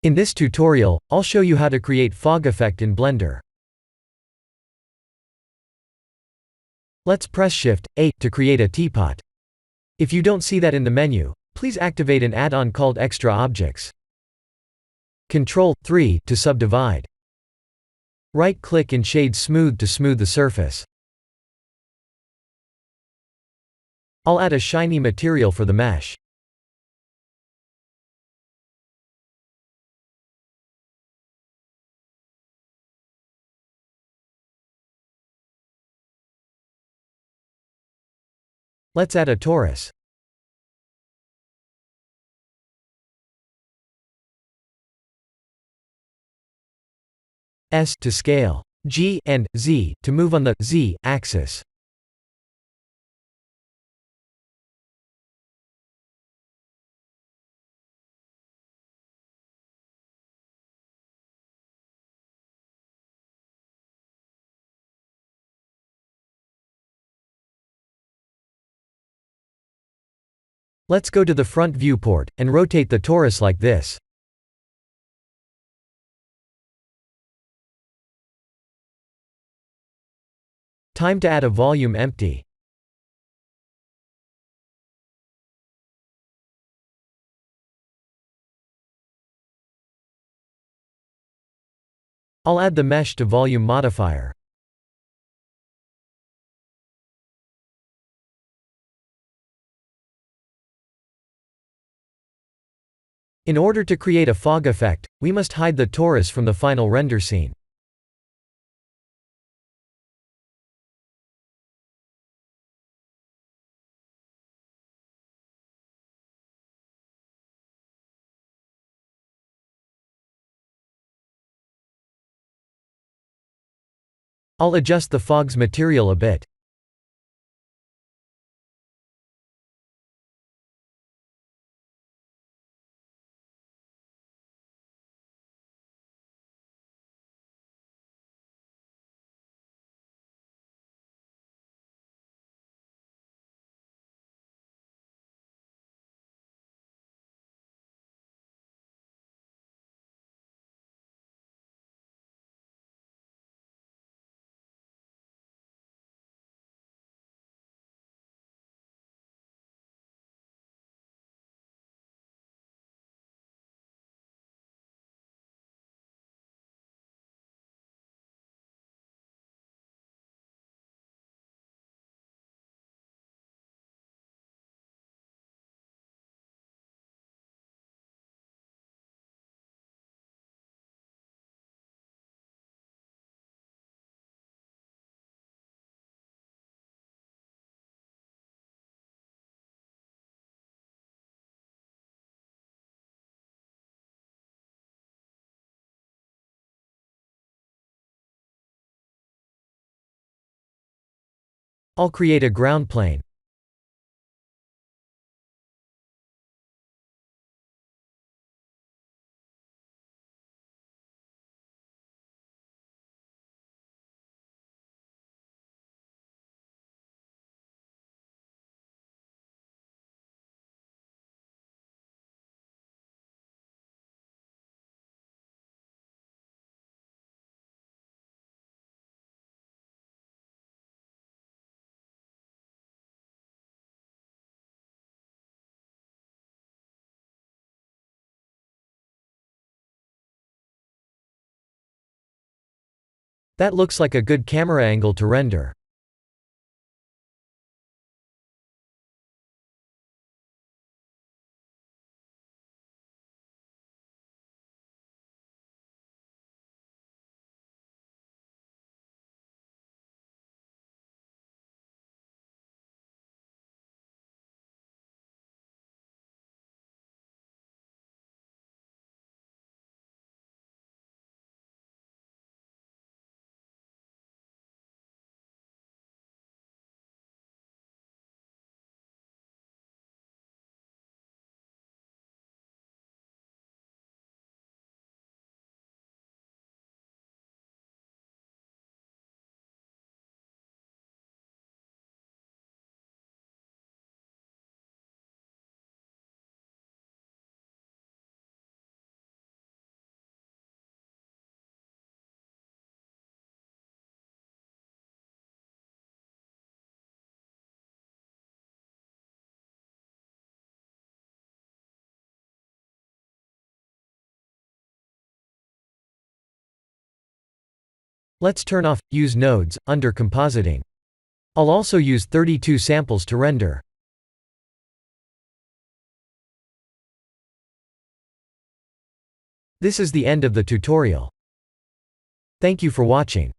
In this tutorial, I'll show you how to create fog effect in Blender. Let's press Shift-A to create a teapot. If you don't see that in the menu, please activate an add-on called Extra Objects. Ctrl+3 to subdivide. Right-click and shade Smooth to smooth the surface. I'll add a shiny material for the mesh. Let's add a torus. S to scale. G and Z to move on the Z axis. Let's go to the front viewport and rotate the torus like this. Time to add a volume empty. I'll add the mesh to volume modifier. In order to create a fog effect, we must hide the torus from the final render scene. I'll adjust the fog's material a bit. I'll create a ground plane. That looks like a good camera angle to render. Let's turn off Use Nodes under Compositing. I'll also use 32 samples to render. This is the end of the tutorial. Thank you for watching.